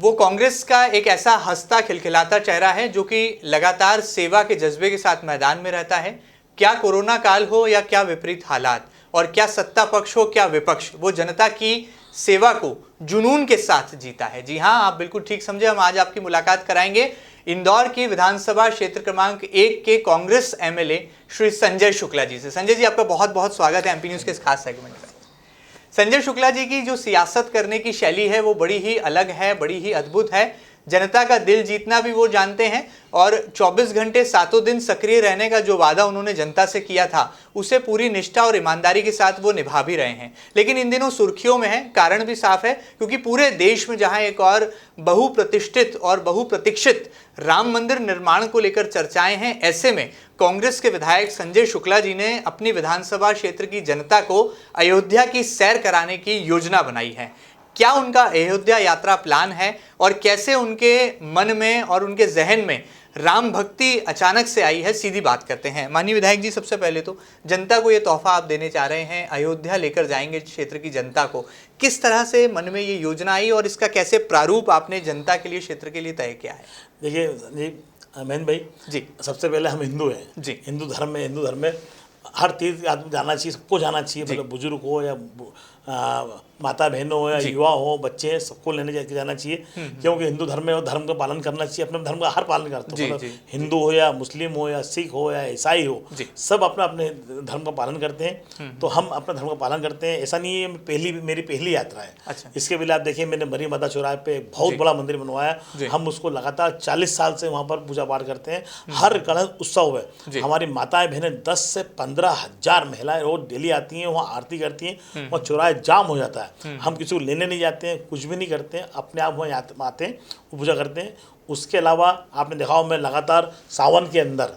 वो कांग्रेस का एक ऐसा हंसता खिलखिलाता चेहरा है जो कि लगातार सेवा के जज्बे के साथ मैदान में रहता है। क्या कोरोना काल हो या क्या विपरीत हालात, और क्या सत्ता पक्ष हो क्या विपक्ष, वो जनता की सेवा को जुनून के साथ जीता है। जी हाँ, आप बिल्कुल ठीक समझे। हम आज आपकी मुलाकात कराएंगे इंदौर की विधानसभा क्षेत्र क्रमांक 1 के कांग्रेस एमएलए श्री संजय शुक्ला जी से। संजय जी, आपका बहुत बहुत स्वागत है एमपी न्यूज़ के इस खास सेगमेंट में। संजय शुक्ला जी की जो सियासत करने की शैली है वो बड़ी ही अलग है, बड़ी ही अद्भुत है। जनता का दिल जीतना भी वो जानते हैं और 24 घंटे सातों दिन सक्रिय रहने का जो वादा उन्होंने जनता से किया था उसे पूरी निष्ठा और ईमानदारी के साथ वो निभा भी रहे हैं। लेकिन इन दिनों सुर्खियों में है, कारण भी साफ है, क्योंकि पूरे देश में जहां एक और बहुप्रतिष्ठित और बहुप्रतीक्षित राम मंदिर निर्माण को लेकर चर्चाएं हैं, ऐसे में कांग्रेस के विधायक संजय शुक्ला जी ने अपनी विधानसभा क्षेत्र की जनता को अयोध्या की सैर कराने की योजना बनाई है। क्या उनका अयोध्या यात्रा प्लान है और कैसे उनके मन में और उनके जहन में राम भक्ति अचानक से आई है, सीधी बात करते हैं। माननीय विधायक जी, सबसे पहले तो जनता को ये तोहफा आप देने जा रहे हैं, अयोध्या लेकर जाएंगे क्षेत्र की जनता को, किस तरह से मन में ये योजना आई और इसका कैसे प्रारूप आपने जनता के लिए, क्षेत्र के लिए तय किया है? देखिए जी महेंद्र भाई जी, सबसे पहले हम हिंदू हैं जी। हिंदू धर्म में हर तीर्थ आदमी जाना चाहिए, सबको जाना चाहिए, मतलब बुजुर्ग हो या माता बहनों हो या युवा हो, बच्चे हैं, सबको लेने जाना चाहिए। क्योंकि हिंदू धर्म में धर्म का पालन करना चाहिए, अपने धर्म का हर पालन करते हैं, मतलब हिंदू हो या मुस्लिम हो या सिख हो या ईसाई हो, सब अपना अपने धर्म का पालन करते हैं। तो हम अपने धर्म का पालन करते हैं। ऐसा नहीं है मेरी पहली यात्रा है। अच्छा। इसके पहले आप देखिए, मैंने मरी माता चौराहे पे बहुत बड़ा मंदिर बनवाया। हम उसको लगातार 40 साल से वहाँ पर पूजा पाठ करते हैं। हर गणेश उत्सव है, हमारी माताएं बहनें 10 से 15 हजार महिलाएं रोज डेली आती हैं, वहाँ आरती करती हैं, वहाँ चौराहे जाम हो जाता है। हम किसी को लेने नहीं जाते हैं, कुछ भी नहीं करते हैं, अपने आप वहाँ आते हैं, पूजा करते हैं। उसके अलावा आपने देखा हो, मैं लगातार सावन के अंदर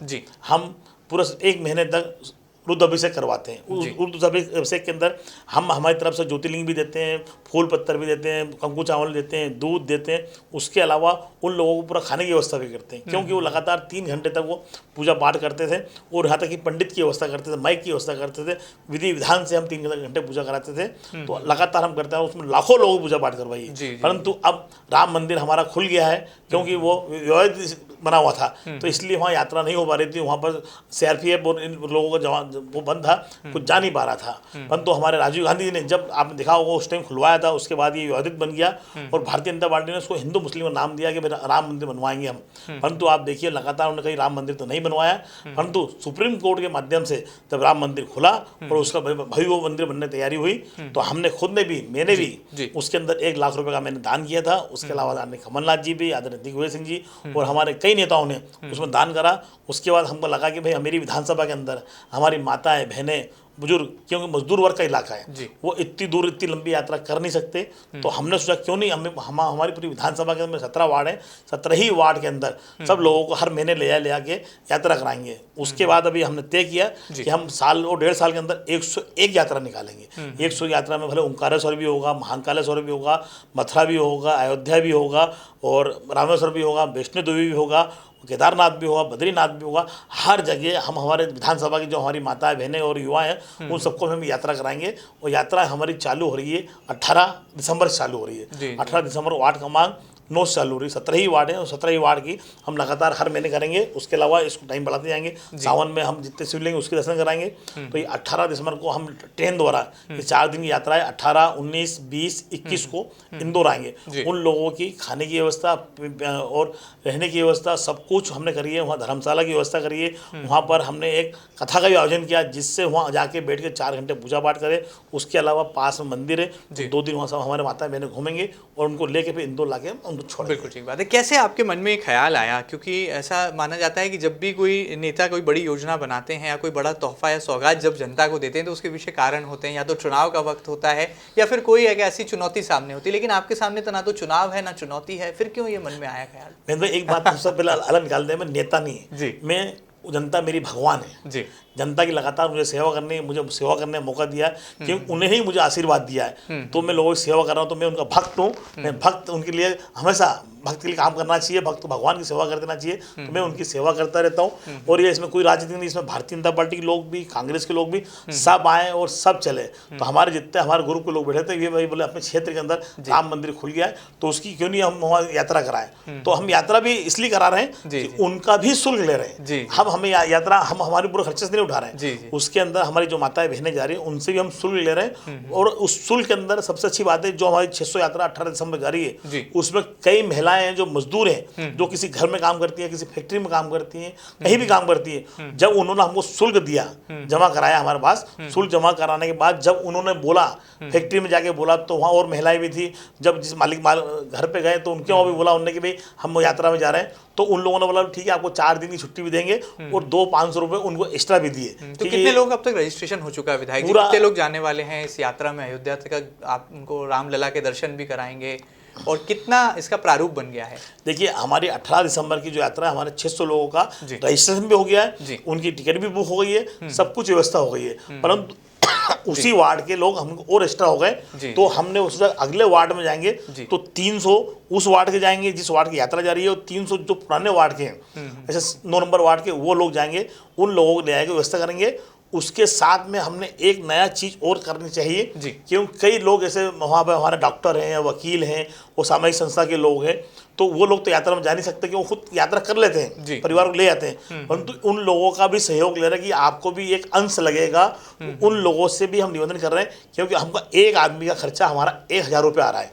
हम पूरा 1 महीने तक रुद्र अभिषेक करवाते हैं। रुद्र अभिषेक के अंदर हम हमारी तरफ से ज्योतिर्लिंग भी देते हैं, फूल पत्तर भी देते हैं, कंकु चावल देते हैं, दूध देते हैं। उसके अलावा उन लोगों को पूरा खाने की व्यवस्था भी करते हैं, क्योंकि वो लगातार 3 घंटे तक वो पूजा पाठ करते थे और यहाँ तक कि पंडित की व्यवस्था करते थे, माइक की व्यवस्था करते थे, विधि विधान से हम 3 घंटे पूजा कराते थे। तो लगातार हम करते हैं, उसमें लाखों लोगों पूजा पाठ करवाई। परंतु अब राम मंदिर हमारा खुल गया है, क्योंकि वो विवादित बना हुआ था, तो इसलिए वहाँ यात्रा नहीं हो पा रही थी। वहाँ पर CRPF और इन लोगों का जवान वो बंद था, कुछ जा नहीं पा रहा था। परंतु हमारे राजीव गांधी जी ने, जब आपने देखा होगा, उस टाइम खुलवाया था, उसके बाद ये विवादित बन गया और भारतीय जनता पार्टी ने उसको हिंदू मुस्लिम का नाम दिया कि राम मंदिर बनवाएंगे हम। परंतु आप देखिए, लगातार उन्होंने कहीं राम मंदिर तो नहीं बनवाया, परंतु सुप्रीम कोर्ट के माध्यम से जब राम मंदिर खुला और उसका भव्य मंदिर बनने की तैयारी हुई, तो हमने खुद ने भी, मैंने भी उसके अंदर 1 लाख रुपए का मैंने दान किया था। उसके अलावा आदरणीय कमलनाथ जी भी, आदरणीय दिग्विजय सिंह जी और हमारे कई नेताओं ने उसमें दान करा। उसके बाद हमको लगा कि भाई मेरी विधानसभा के अंदर हमारी माताएं बहनें बुजुर्ग, क्योंकि मजदूर वर्ग का इलाका है, वो इतनी दूर इतनी लंबी यात्रा कर नहीं सकते। तो हमने सोचा क्यों नहीं हमारी पूरी विधानसभा के अंदर 17 वार्ड हैं, 17 ही वार्ड के अंदर सब लोगों को हर महीने ले आके यात्रा कराएंगे। उसके बाद अभी हमने तय किया कि हम साल और 1.5 साल के अंदर 101 यात्रा निकालेंगे। 100 यात्रा में भले ओंकारेश्वर भी होगा, महाकालेश्वर भी होगा, मथुरा भी होगा, अयोध्या भी होगा और रामेश्वर भी होगा, वैष्णो देवी भी होगा, केदारनाथ भी होगा, बद्रीनाथ भी होगा। हर जगह हम हमारे विधानसभा की जो हमारी माताएं बहनें और युवा हैं उन सबको हम यात्रा कराएंगे। और यात्रा हमारी चालू हो रही है 18 दिसंबर से चालू हो रही है। 18 दिसंबर वार्ड क्रमांक 9 से चालू हो रही है। 17 ही वार्ड है और 17 ही वार्ड की हम लगातार हर महीने करेंगे। उसके अलावा इसको टाइम बढ़ाते जाएंगे। सावन में हम जितने शिवलिंग उसके दर्शन कराएंगे। तो ये 18 दिसंबर को हम ट्रेन द्वारा, ये 4 दिन की यात्रा है, 18, 19, 20, 21 को इंदौर आएंगे। उन लोगों की खाने की व्यवस्था और रहने की व्यवस्था सब कुछ हमने करी है। वहाँ धर्मशाला की व्यवस्था करी है। वहाँ पर हमने एक कथा का भी आयोजन किया, जिससे वहाँ जाके बैठ के 4 घंटे पूजा पाठ करें। उसके अलावा पास में मंदिर है, 2 दिन वहाँ सब हमारे माता बहनें घूमेंगे और उनको लेके फिर इंदौर लाके बिल्कुल ठीक बात है। कैसे आपके मन में एक ख्याल आया, क्योंकि ऐसा माना जाता है कि जब भी कोई नेता कोई बड़ी योजना बनाते हैं या कोई बड़ा तोहफा या सौगात जब जनता को देते हैं तो उसके पीछे कारण होते हैं, या तो चुनाव का वक्त होता है या फिर कोई एक ऐसी चुनौती सामने होती है। लेकिन आपके सामने तो ना तो चुनाव है ना चुनौती है, फिर क्यों ये मन में आया ख्याल? एक बात सबसे पहले अलग निकाल दें, मैं नेता नहीं है, मैं जनता मेरी भगवान है जी। जनता की लगातार मुझे सेवा करने का मौका दिया है, क्योंकि उन्हें ही मुझे आशीर्वाद दिया है। तो मैं लोगों की सेवा कर रहा हूँ, तो मैं उनका भक्त हूँ। मैं भक्त, उनके लिए हमेशा भक्त के लिए काम करना चाहिए, भक्त भगवान की सेवा कर देना चाहिए। तो मैं उनकी सेवा करता रहता हूँ। और ये इसमें कोई राजनीति नहीं, इसमें भारतीय जनता पार्टी के लोग भी, कांग्रेस के लोग भी सब आए और सब चले। तो हमारे जितने हमारे ग्रुप के लोग बैठे थे, ये भाई बोले अपने क्षेत्र के अंदर राम मंदिर खुल गया है, तो उसकी क्यों नहीं हम वहाँ यात्रा कराएं। तो हम यात्रा भी इसलिए करा रहे हैं कि उनका भी शुल्क ले रहे हैं। हम हमें यात्रा हम हमारे पूरे खर्चे से नहीं उठा रहे हैं, उसके अंदर हमारी जो माताएं बहनें जा रही है उनसे भी हम शुल्क ले रहे हैं। और उस शुल्क के अंदर सबसे अच्छी बात है, जो हमारी 600 यात्रा 18 दिसंबर जा रही है, उसमें कई महिलाएं हैं जो मजदूर हैं, जो किसी घर में काम करती हैं, किसी फैक्ट्री में काम करती हैं, कहीं भी काम करती हैं। जब उन्होंने हमको शुल्क दिया, जमा कराया हमारे पास, शुल्क जमा कराने के बाद जब उन्होंने बोला, फैक्ट्री में जाके बोला, तो वहाँ और महिलाएं भी थी। जब जिस मालिक घर पे गए तो उनके वहाँ भी बोला उन्होंने कि भाई हम यात्रा में जा रहे हैं, तो उन लोगों ने बोला ठीक है आपको 4 दिन की छुट्टी भी देंगे और 200-500 रुपये उनको एक्स्ट्रा भी दिए। तो कितने लोग अब तक रजिस्ट्रेशन हो चुका है विधायक जी? कितने लोग जाने वाले हैं इस यात्रा में अयोध्या तक? आप उनको रामलला के दर्शन भी कराएंगे और कितना इसका प्रारूप बन गया है? देखिए, हमारी 18 दिसंबर की जो यात्रा है, हमारे 600 लोगों का रजिस्ट्रेशन भी हो गया है, उनकी टिकट भी बुक हो गई है, सब कुछ व्यवस्था हो गई है। परंतु उसी वार्ड के लोग हमको और एक्स्ट्रा हो गए, तो हमने उस अगले वार्ड में जाएंगे तो 300 उस वार्ड के जाएंगे जिस वार्ड की यात्रा जा रही है, और 300 जो पुराने वार्ड के हैं, ऐसे 9 नंबर वार्ड के, वो लोग जाएंगे, उन लोगों को ले आएंगे, व्यवस्था करेंगे। उसके साथ में हमने एक नया चीज़ और करनी चाहिए, क्योंकि कई लोग ऐसे वहाँ पर हमारे डॉक्टर हैं या वकील हैं, वो सामाजिक संस्था के लोग हैं, तो वो लोग तो यात्रा में जा नहीं सकते कि वो खुद यात्रा कर लेते हैं, परिवार को ले जाते हैं। परंतु उन लोगों का भी सहयोग ले रहे हैं कि आपको भी एक अंश लगेगा। उन लोगों से भी हम निवेदन कर रहे हैं, क्योंकि हमका एक आदमी का खर्चा हमारा 1000 रुपये आ रहा है,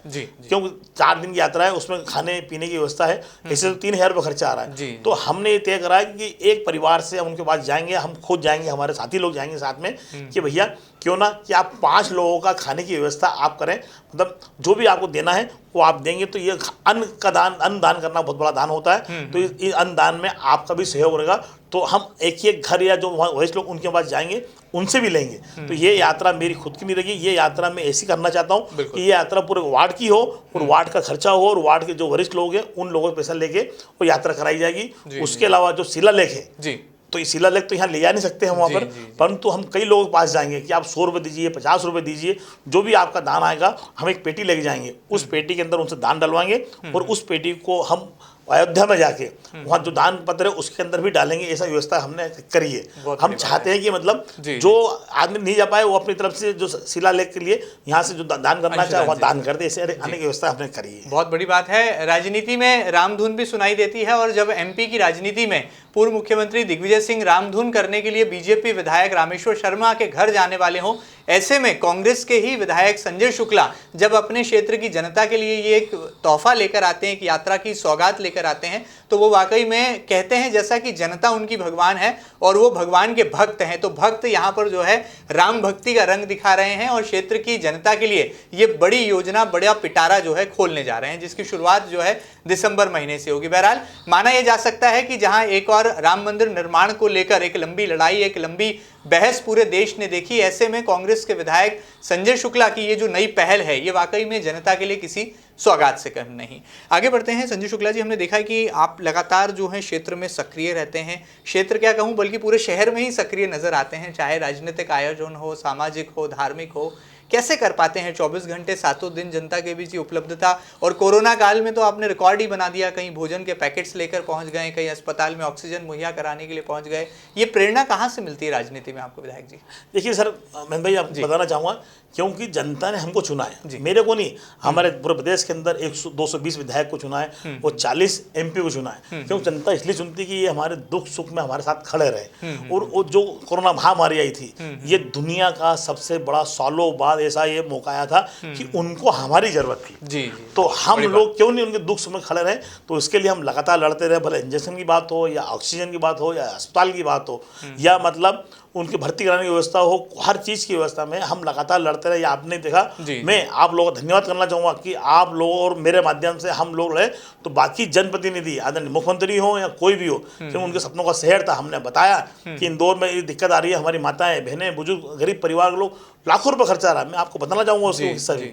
क्योंकि 4 दिन की यात्रा है, उसमें खाने पीने की व्यवस्था है, इससे तो 3000 रुपये खर्चा आ रहा है। तो हमने ये तय करा है कि एक परिवार से हम उनके पास जाएंगे, हम खुद जाएंगे, हमारे साथी लोग जाएंगे साथ में, कि भैया क्यों ना कि आप 5 लोगों का खाने की व्यवस्था आप करें, मतलब जो भी आपको देना है वो आप देंगे। तो ये अन्न दान करना बहुत बड़ा दान होता है, तो इस अन्न दान में आपका भी सहयोग रहेगा। तो हम एक घर या जो वरिष्ठ लोग उनके पास जाएंगे, उनसे भी लेंगे। तो ये यात्रा मेरी खुद की नहीं रहेगी, ये यात्रा मैं ऐसी करना चाहता हूँ कि ये यात्रा पूरे वार्ड की हो और वार्ड का खर्चा हो, और वार्ड के जो वरिष्ठ लोग हैं उन लोगों को पैसा लेके वो यात्रा कराई जाएगी। उसके अलावा जो शिलालेख है, तो ये शिलालेख तो यहाँ ले जा नहीं सकते हम वहाँ पर, परंतु हम कई लोगों के पास जाएंगे कि आप 100 रुपये दीजिए, 50 रुपये दीजिए, जो भी आपका दान आएगा हम एक पेटी लेके जाएंगे, उस पेटी के अंदर उनसे दान डलवाएंगे, और उस पेटी को हम अयोध्या में जाके वहाँ जो दान पत्र है उसके अंदर भी डालेंगे। ऐसा व्यवस्था हमने करी है। हम चाहते हैं कि मतलब जो आदमी नहीं जा पाए वो अपनी तरफ से जो शिलालेख के लिए यहाँ से जो दान करना चाहे वहाँ दान कर दे, ऐसे आने की व्यवस्था हमने करी है। बहुत बड़ी बात है। राजनीति में रामधुन भी सुनाई देती है, और जब एमपी की राजनीति में पूर्व मुख्यमंत्री दिग्विजय सिंह रामधुन करने के लिए बीजेपी विधायक रामेश्वर शर्मा के घर जाने वाले हों, ऐसे में कांग्रेस के ही विधायक संजय शुक्ला जब अपने क्षेत्र की जनता के लिए ये एक तोहफा लेकर आते हैं, एक यात्रा की सौगात लेकर आते हैं, तो वो वाकई में कहते हैं जैसा कि जनता उनकी भगवान है और वो भगवान के भक्त हैं। तो भक्त यहाँ पर जो है राम भक्ति का रंग दिखा रहे हैं, और क्षेत्र की जनता के लिए ये बड़ी योजना, बड़ा पिटारा जो है खोलने जा रहे हैं, जिसकी शुरुआत जो है दिसंबर महीने से होगी। बहरहाल माना यह जा सकता है कि जहां एक और राम मंदिर निर्माण को लेकर एक लंबी लड़ाई, एक लंबी बहस पूरे देश ने देखी, ऐसे में कांग्रेस के विधायक संजय शुक्ला की ये जो नई पहल है, ये वाकई में जनता के लिए किसी सौगात से कम नहीं। आगे बढ़ते हैं। संजय शुक्ला जी, हमने देखा है कि आप लगातार जो है क्षेत्र में सक्रिय रहते हैं, क्षेत्र क्या कहूँ बल्कि पूरे शहर में ही सक्रिय नजर आते हैं, चाहे राजनीतिक आयोजन हो, सामाजिक हो, धार्मिक हो। कैसे कर पाते हैं 24 घंटे 7 दिन जनता के बीच ये उपलब्धता? और कोरोना काल में तो आपने रिकॉर्ड ही बना दिया, कहीं भोजन के पैकेट्स लेकर पहुंच गए, कहीं अस्पताल में ऑक्सीजन मुहैया कराने के लिए पहुंच गए। ये प्रेरणा कहाँ से मिलती है राजनीति में आपको विधायक जी? देखिए सर, मैं भाई आपको बताना चाहूँगा, क्योंकि जनता ने हमको चुना है, मेरे को नहीं, हमारे पूरे प्रदेश के अंदर 220 विधायक को चुना है और 40 MP को चुना है। क्योंकि जनता इसलिए चुनती कि ये हमारे दुख सुख में हमारे साथ खड़े रहे। और वो जो कोरोना महामारी आई थी, ये दुनिया का सबसे बड़ा सालों बाद ऐसा ये मौका आया था कि उनको हमारी जरूरत थी। तो हम लोग क्यों नहीं उनके दुख सुख में खड़े रहे? तो इसके लिए हम लगातार लड़ते रहे, भले इंजेक्शन की बात हो या ऑक्सीजन की बात हो या अस्पताल की बात हो या मतलब उनकी भर्ती कराने की व्यवस्था हो, हर चीज़ की व्यवस्था में हम लगातार लड़ते रहे। आपने देखा, मैं आप लोगों का धन्यवाद करना चाहूँगा कि आप लोगों और मेरे माध्यम से हम लोग रहे, तो बाकी जनप्रतिनिधि आदरणीय मुख्यमंत्री हो या कोई भी हो, क्योंकि उनके सपनों का शहर था, हमने बताया कि इंदौर में ये दिक्कत आ रही है, हमारी माताएं बहनें बुजुर्ग गरीब परिवार के लोग लाखों रुपए खर्चा रहा है। मैं आपको बताना चाहूँगा उसका हिस्सा भी।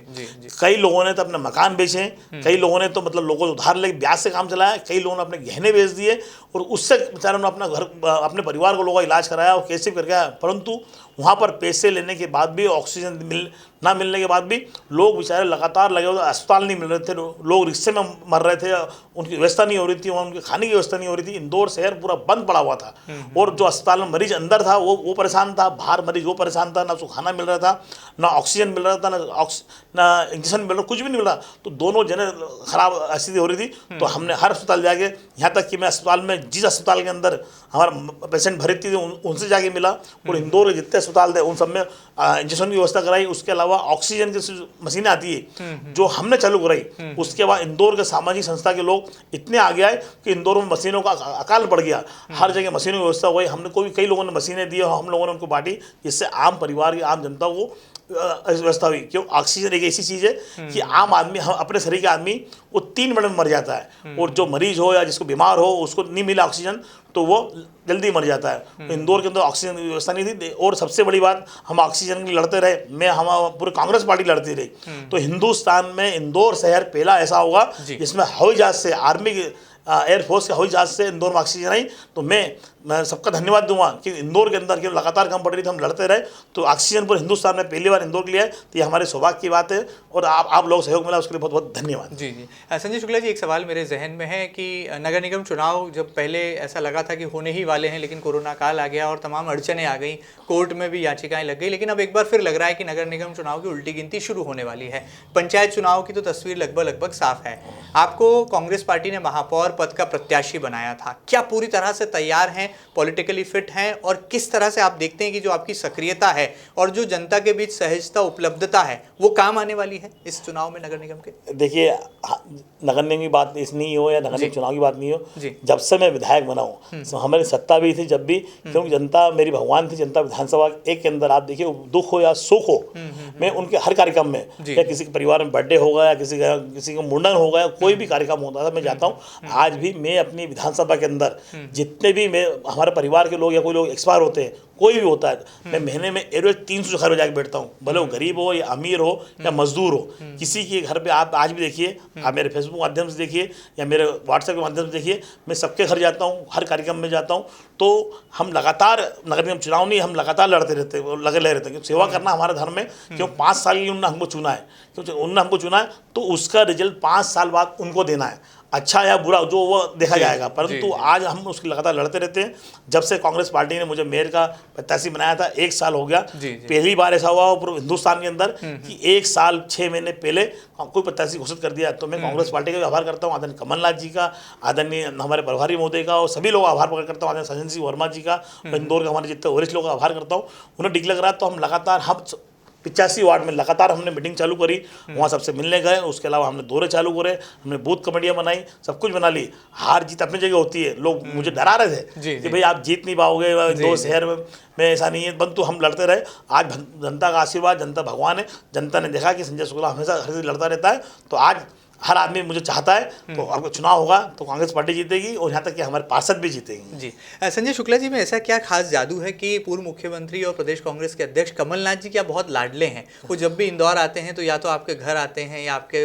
कई लोगों ने तो अपने मकान बेचे, कई लोगों ने तो मतलब लोगों से उधार लेके ब्याज से काम चलाया, कई लोगों ने अपने गहने बेच दिए और उससे बेचारों ने अपना घर, अपने परिवार को लोगों का इलाज कराया और कैसे करके आया। परंतु वहाँ पर पैसे लेने के बाद भी, ऑक्सीजन ना मिलने के बाद भी लोग बेचारे लगातार लगे हुए, अस्पताल नहीं मिल रहे थे, लोग रिक्शे में मर रहे थे, उनकी व्यवस्था नहीं हो रही थी, उनके खाने की व्यवस्था नहीं हो रही थी। इंदौर शहर पूरा बंद पड़ा हुआ था और जो अस्पताल में मरीज अंदर था वो परेशान था, बाहर मरीज वो परेशान था, ना उसको खाना मिल रहा था, ना ऑक्सीजन मिल रहा था, ना इंजेक्शन मिल रहा, कुछ भी नहीं मिल रहा। तो दोनों जने खराब स्थिति हो रही थी। तो हमने हर अस्पताल जाके, यहाँ तक कि मैं अस्पताल में, जिस अस्पताल के अंदर हमारा पेशेंट भर्ती थी उनसे जाके मिला और इंदौर के जितने अस्पताल थे उन सब में इंजेक्शन की व्यवस्था कराई। उसके अलावा ऑक्सीजन की मशीनें आती है जो हमने चालू कराई। उसके बाद इंदौर के सामाजिक संस्था के लोग इतने आगे आए कि इंदौर में मशीनों का अकाल पड़ गया, हर जगह मशीनों की व्यवस्था हुई। हमने कई लोगों ने मशीनें दी और हम लोगों ने उनको बांटी, जिससे आम परिवार की, आम जनता को व्यवस्था हुई। क्यों? ऑक्सीजन एक ऐसी चीज़ है कि आम आदमी, हम अपने शरीर के आदमी, वो 3 मिनट में मर जाता है और जो मरीज हो या जिसको बीमार हो उसको नहीं मिला ऑक्सीजन तो वो जल्दी मर जाता है। तो इंदौर के अंदर ऑक्सीजन की व्यवस्था नहीं थी। और सबसे बड़ी बात, हम ऑक्सीजन के लिए लड़ते रहे, हम पूरी कांग्रेस पार्टी लड़ती रही। तो हिंदुस्तान में इंदौर शहर पहला ऐसा होगा जिसमें हवाई जहाज से, आर्मी के एयरफोर्स के हवाई जहाज से इंदौर में ऑक्सीजन आई। तो मैं सबका धन्यवाद दूंगा कि इंदौर के अंदर क्यों लगातार कम पड़ रही थी, हम लड़ते रहे। तो ऑक्सीजन पूरे हिंदुस्तान में पहली बार इंदौर के लिए है, तो ये हमारे सौभाग्य की बात है और आप लोग सहयोग मिला उसके लिए बहुत बहुत धन्यवाद। जी। संजय शुक्ला जी, एक सवाल मेरे जहन में है कि नगर निगम चुनाव जब पहले ऐसा लगा था कि होने ही वाले हैं, लेकिन कोरोना काल आ गया और तमाम अड़चनें आ गई, कोर्ट में भी याचिकाएं लग गई, लेकिन अब एक बार फिर लग रहा है कि नगर निगम चुनाव की उल्टी गिनती शुरू होने वाली है। पंचायत चुनाव की तो तस्वीर लगभग साफ है। आपको कांग्रेस पार्टी ने महापौर पद का प्रत्याशी बनाया था, क्या पूरी तरह से तैयार हैं, पॉलिटिकली फिट हैं, और किस तरह से आप देखते हैं कि जो आपकी सक्रियता है और जो जनता के बीच सहजता, उपलब्धता है, वो काम आने वाली है इस चुनाव में नगर निगम के? देखिए, नगर निगम की बात इस नहीं हो या नगर निगम चुनाव की बात नहीं हो, जब से मैं विधायक बना हूँ, तो हमारी सत्ता भी थी जब भी, क्योंकि जनता मेरी भगवान थी। जनता विधानसभा एक के अंदर आप देखिए, दुख हो या सुख हो, मैं उनके हर कार्यक्रम में, या किसी के परिवार में बर्थडे होगा या किसी का मुंडन होगा या कोई भी कार्यक्रम होता था, मैं जाता हूँ। आज भी मैं अपनी विधानसभा के अंदर जितने भी हमारे परिवार के लोग या कोई लोग एक्सपायर होते हैं, कोई भी होता है, मैं महीने में एवरेज 300 घर में जाकर बैठता हूँ, भले वो गरीब हो या अमीर हो या मजदूर हो। किसी के घर पे आप आज भी देखिए, आप मेरे फेसबुक माध्यम से देखिए या मेरे व्हाट्सएप के माध्यम से देखिए, मैं सबके घर जाता हूँ, हर कार्यक्रम में जाता हूँ। तो हम लगातार, नगर निगम चुनाव नहीं, हम लगातार लड़ते रहते हैं, लगे रहते हैं, क्योंकि सेवा करना हमारा धर्म है। क्यों? 5 साल के लिए उन्होंने हमको चुना है, क्योंकि उन्होंने हमको चुना है तो उसका रिजल्ट 5 साल बाद उनको देना है, अच्छा या बुरा जो वो देखा जाएगा। परंतु आज हम उसकी लगातार लड़ते रहते हैं। जब से कांग्रेस पार्टी ने मुझे मेयर का प्रत्याशी बनाया था, 1 साल हो गया। पहली बार ऐसा हुआ पूरे हिंदुस्तान के अंदर कि 1 साल 6 महीने पहले कोई प्रत्याशी घोषित कर दिया। तो मैं कांग्रेस पार्टी का भी आभार करता हूँ, आदरणीय कमलनाथ जी का, आदरणीय हमारे प्रभारी महोदय का, और सभी लोगों का आभार प्रकट करता हूँ, आदरणीय संजय सिंह वर्मा जी का, इंदौर के हमारे जितने वरिष्ठ लोगों का आभार करता हूँ। उन्हें डिक्लेयर करा तो हम लगातार, हम 85 वार्ड में लगातार हमने मीटिंग चालू करी, वहाँ सबसे मिलने गए। उसके अलावा हमने दौरे चालू करे, हमने बूथ कमेटियाँ बनाई, सब कुछ बना ली। हार जीत अपनी जगह होती है। लोग मुझे डरा रहे थे कि भाई आप जीत नहीं पाओगे, दो शहर में ऐसा नहीं है, परंतु हम लड़ते रहे। आज जनता का आशीर्वाद, जनता भगवान है, जनता ने देखा कि संजय शुक्ला हमेशा हर चीज लड़ता रहता है। तो आज हर आदमी मुझे चाहता है, तो आपका चुनाव होगा तो कांग्रेस पार्टी जीतेगी और यहाँ तक कि हमारे पार्षद भी जीतेंगे। जी। संजय शुक्ला जी में ऐसा क्या खास जादू है कि पूर्व मुख्यमंत्री और प्रदेश कांग्रेस के अध्यक्ष कमलनाथ जी क्या बहुत लाडले हैं? वो जब भी इंदौर आते हैं तो या तो आपके घर आते हैं या आपके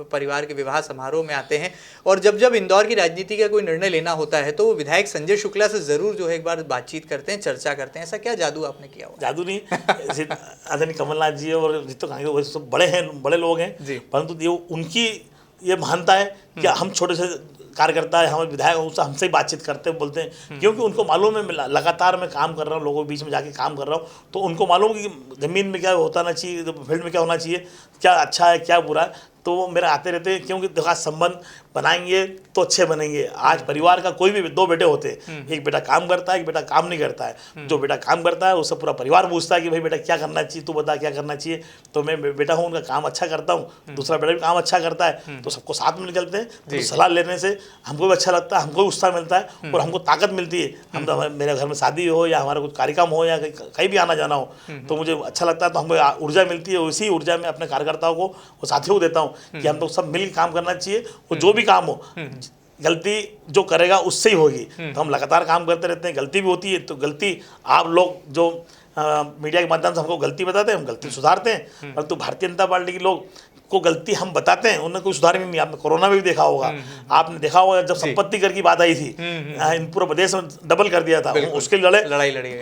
परिवार के विवाह समारोह में आते हैं, और जब जब इंदौर की राजनीति का कोई निर्णय लेना होता है तो वो विधायक संजय शुक्ला से जरूर जो है एक बार बातचीत करते हैं, चर्चा करते हैं। ऐसा क्या जादू आपने किया? जादू नहीं, आदरणीय कमलनाथ जी और जितने बड़े हैं, बड़े लोग हैं, परंतु उनकी ये मानता है कि हम छोटे से कार्यकर्ता है, हमारे विधायक उससे हमसे ही बातचीत करते हैं, बोलते हैं, क्योंकि उनको मालूम है मैं लगातार मैं काम कर रहा हूँ, लोगों के बीच में जाके काम कर रहा हूँ। तो उनको मालूम है कि ज़मीन में क्या होता ना चाहिए, फील्ड में क्या होना चाहिए, क्या अच्छा है क्या बुरा है। तो वो मेरे आते रहते हैं, क्योंकि देखा संबंध बनाएंगे तो अच्छे बनेंगे। आज परिवार का कोई भी 2 बेटे होते हैं, एक बेटा काम करता है, एक बेटा काम नहीं करता है। जो बेटा काम करता है उससे पूरा परिवार पूछता है कि भाई बेटा क्या करना चाहिए, तू बता क्या करना चाहिए। तो मैं बेटा हूँ, उनका काम अच्छा करता हूँ, दूसरा बेटा भी काम अच्छा करता है, तो सबको साथ में चलते हैं। तो सलाह लेने से हमको भी अच्छा लगता है, हमको भी उत्साह मिलता है और हमको ताकत मिलती है। हम तो मेरे घर में शादी हो या हमारा कुछ कार्यक्रम हो या कहीं भी आना जाना हो तो मुझे अच्छा लगता है, तो हमको ऊर्जा मिलती है। उसी ऊर्जा में अपने कार्यकर्ताओं को और साथियों को देता हूँ कि हम लोग सब मिल काम करना चाहिए, और जो भी काम हो, गलती जो करेगा उससे ही होगी। तो हम लगातार काम करते रहते हैं, गलती भी होती है तो गलती आप लोग जो मीडिया के माध्यम से हमको गलती बताते हैं, हम गलती सुधारते हैं, परंतु भारतीय जनता पार्टी के लोग को गलती हम बताते हैं, उन्हें कोई सुधार ही नहीं। आपने कोरोना में भी देखा होगा, आपने देखा होगा जब संपत्ति कर की बात आई थी, इन पूरे प्रदेश में डबल कर दिया था, उसके लिए लड़ाई लड़े,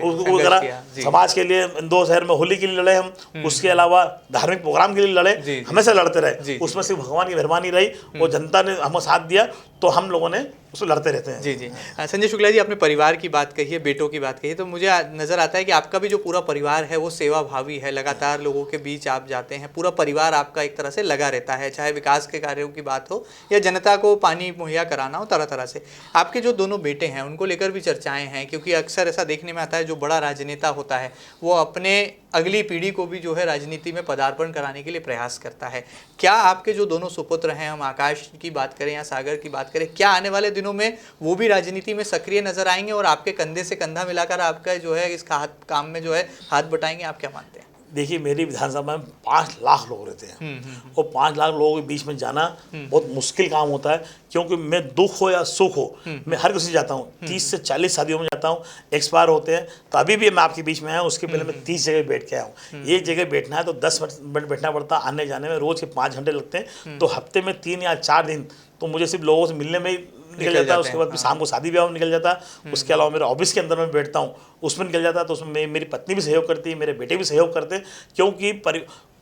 समाज के लिए इंदौर शहर में होली के लिए लड़े हम, उसके अलावा धार्मिक प्रोग्राम के लिए लड़े, हमेशा लड़ते रहे। उसमें सिर्फ भगवान की मेहरबानी रही और जनता ने हमें साथ दिया, तो हम लोगों ने उसको लड़ते रहते हैं। जी जी। संजय शुक्ला जी, आपने परिवार की बात कही है, बेटों की बात कही है, तो मुझे नज़र आता है कि आपका भी जो पूरा परिवार है वो सेवा भावी है, लगातार लोगों के बीच आप जाते हैं, पूरा परिवार आपका एक तरह से लगा रहता है, चाहे विकास के कार्यों की बात हो या जनता को पानी मुहैया कराना हो, तरह तरह से। आपके जो दोनों बेटे हैं उनको लेकर भी चर्चाएँ हैं, क्योंकि अक्सर ऐसा देखने में आता है जो बड़ा राजनेता होता है वो अपने अगली पीढ़ी को भी जो है राजनीति में पदार्पण कराने के लिए प्रयास करता है। क्या आपके जो दोनों सुपुत्र हैं, हम आकाश की बात करें या सागर की बात करें, क्या आने वाले दिनों में वो भी राजनीति में सक्रिय नजर आएंगे और आपके कंधे से कंधा मिलाकर आपका जो है इस काम में जो है हाथ बटाएंगे? आप क्या मानते हैं? देखिए, मेरी विधानसभा में 5 लाख लोग रहते हैं और 5 लाख लोगों के बीच में जाना बहुत मुश्किल काम होता है, क्योंकि मैं दुख हो या सुख हो मैं हर किसी जाता हूँ। 30 से 40 शादियों में जाता हूँ, एक्सपायर होते हैं, तो अभी भी मैं आपके बीच में आया हूँ। उसके पहले मैं 30 जगह बैठ के आया हूँ। एक जगह बैठना है तो 10 मिनट बैठना पड़ता, आने जाने में रोज के 5 घंटे लगते हैं, तो हफ्ते में 3 या 4 दिन तो मुझे सिर्फ लोगों से मिलने में निकल जाता है। उसके बाद शाम को शादी ब्याह में निकल जाता है। उसके अलावा मेरे ऑफिस के अंदर मैं बैठता हूँ, उसमें निकल जाता है। तो उसमें मेरी पत्नी भी सहयोग करती है, मेरे बेटे भी सहयोग करते हैं, क्योंकि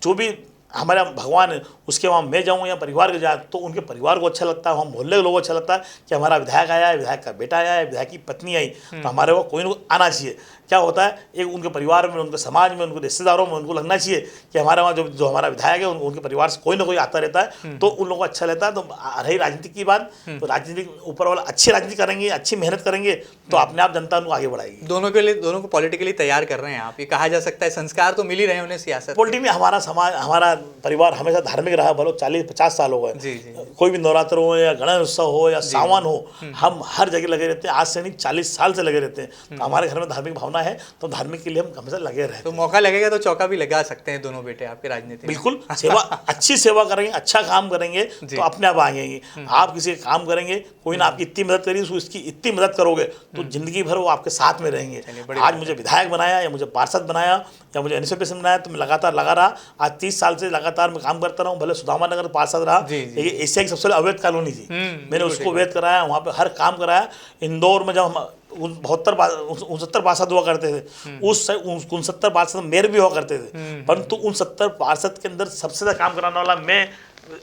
जो भी हमारा भगवान है उसके वहाँ मैं जाऊँ या परिवार के जाए तो उनके परिवार को अच्छा लगता है, वहाँ मोहल्ले के लोगों को अच्छा लगता है कि हमारा विधायक आया है, विधायक का बेटा आया है, विधायक की पत्नी आई, तो हमारे वहाँ कोई ना कोई आना चाहिए। क्या होता है, एक उनके परिवार में, उनके समाज में, उनके रिश्तेदारों में उनको लगना चाहिए कि हमारे वहाँ जो हमारा विधायक है उनके परिवार से कोई ना कोई आता रहता है, तो उन लोगों को अच्छा लगता है। तो रही राजनीति की बात, तो राजनीति ऊपर वाला अच्छी राजनीति करेंगे, अच्छी मेहनत करेंगे तो अपने आप जनता उनको आगे बढ़ाएगी। दोनों को पॉलिटिकली तैयार कर रहे हैं आप, ये कहा जा सकता है। संस्कार तो मिल ही रहे हैं उन्हें सियासत। पॉलिटिक्स में हमारा समाज, हमारा परिवार हमेशा धार्मिक रहा, भलो 40-50 साल हो गए। कोई भी नवरात्र हो या गणेश उत्सव हो या सावन हो, हम हर जगह लगे रहते हैं। आज से नहीं 40 साल से लगे रहते हैं। तो हमारे घर में धार्मिक भावना है, तो धार्मिक के लिए हम हमेशा लगे रहते हैं। तो मौका लगेगा तो चौका भी लगा सकते हैं दोनों बेटे आपके राजनीति में। बिल्कुल, सेवा अच्छी सेवा करेंगे, अच्छा काम करेंगे तो अपने आप आएंगे। आप किसी का काम करेंगे, कोई ना आपकी इतनी मदद करी, उसकी इतनी मदद करोगे तो जिंदगी भर वो आपके साथ में रहेंगे। आज मुझे विधायक बनाया या मुझे पार्षद बनाया या मुझे एनएसपी बनाया, तो मैं लगातार लगा रहा। आज 30 साल से लगातार मैं काम करता रहा हूँ। भले सुदामा नगर पार्षद रहा, ये एशिया की सबसे अवैध कॉलोनी थी, मैंने उसको अवैध कराया, वहाँ पे हर काम कराया। इंदौर में जब हम 69 पार्षद हुआ करते थे, उस 69 पार्षद मेयर भी हुआ करते थे, परंतु उन 70 पार्षद के अंदर सबसे ज्यादा काम कराने वाला मैं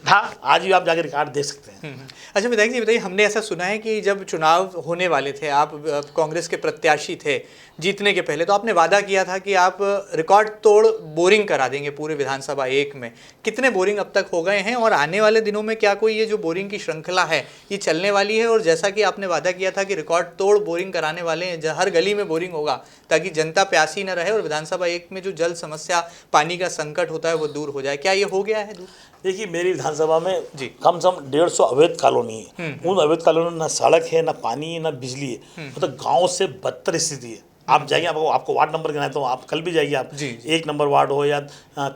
था। आज भी आप जाके रिकॉर्ड देख सकते हैं। अच्छा विधायक जी बताइए, हमने ऐसा सुना है कि जब चुनाव होने वाले थे, आप कांग्रेस के प्रत्याशी थे जीतने के पहले, तो आपने वादा किया था कि आप रिकॉर्ड तोड़ बोरिंग करा देंगे पूरे विधानसभा 1 में। कितने बोरिंग अब तक हो गए हैं और आने वाले दिनों में क्या कोई ये जो बोरिंग की श्रृंखला है ये चलने वाली है? और जैसा कि आपने वादा किया था कि रिकॉर्ड तोड़ बोरिंग कराने वाले हैं, हर गली में बोरिंग होगा ताकि जनता प्यासी न रहे और विधानसभा 1 में जो जल समस्या, पानी का संकट होता है वो दूर हो जाए, क्या ये हो गया है दूर? देखिए, मेरी विधानसभा में कम से कम 150 अवैध कॉलोनी है। उन अवैध कॉलोनी में ना सड़क है, ना पानी है, ना बिजली है। मतलब गांव से बदतर स्थिति है। आप जाइए, आपको वार्ड नंबर गिनाए तो आप कल भी जाइए, आप 1 नंबर वार्ड हो या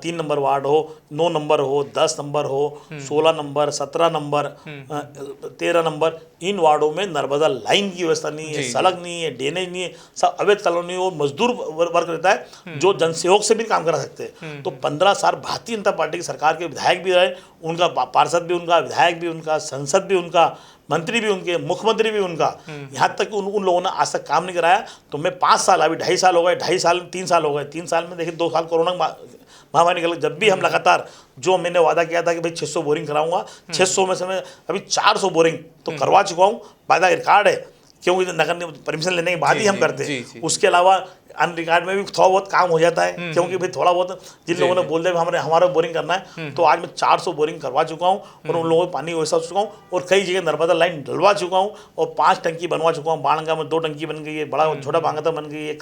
3 नंबर वार्ड हो, 9 नंबर हो, 10 नंबर हो, 16 नंबर, 17 नंबर, 13 नंबर, इन वार्डों में नर्मदा लाइन की व्यवस्था नहीं है, सड़क नहीं है, ड्रेनेज नहीं है, सब अवैध कॉलोनी और मजदूर वर्ग रहता है जो जनसहयोग से भी काम करा सकते हैं। तो 15 साल भारतीय जनता पार्टी की सरकार के विधायक भी रहे, उनका पार्षद भी उनका, विधायक भी उनका, संसद भी उनका, मंत्री भी उनके, मुख्यमंत्री भी उनका, यहाँ तक कि उन लोगों ने आज तक काम नहीं कराया। तो मैं 5 साल, अभी 2.5 साल हो गए, 2.5 साल 3 साल हो गए, 3 साल में देखिए 2 साल कोरोना महामारी निकल। जब भी हम लगातार जो मैंने वादा किया था कि भाई 600 बोरिंग कराऊंगा, 600 में से मैं अभी 400 बोरिंग तो करवा चुका हूँ। वादा रिकॉर्ड है, क्योंकि नगर परमिशन लेने के बाद ही हम करते हैं। उसके अलावा अन रिकॉर्ड में भी थोड़ा बहुत काम हो जाता है, क्योंकि भाई थोड़ा बहुत जिन लोगों ने बोल दिया हमारा बोरिंग करना है, तो आज मैं 400 बोरिंग करवा चुका हूँ और उन लोगों को पानी व्यवस्था चुका हूँ और कई जगह नर्मदा लाइन डलवा चुका हूँ और 5 टंकी बनवा चुका हूँ। बाणगंगा में 2 टंकी बन गई है, बड़ा छोटा बांगता बन गई है,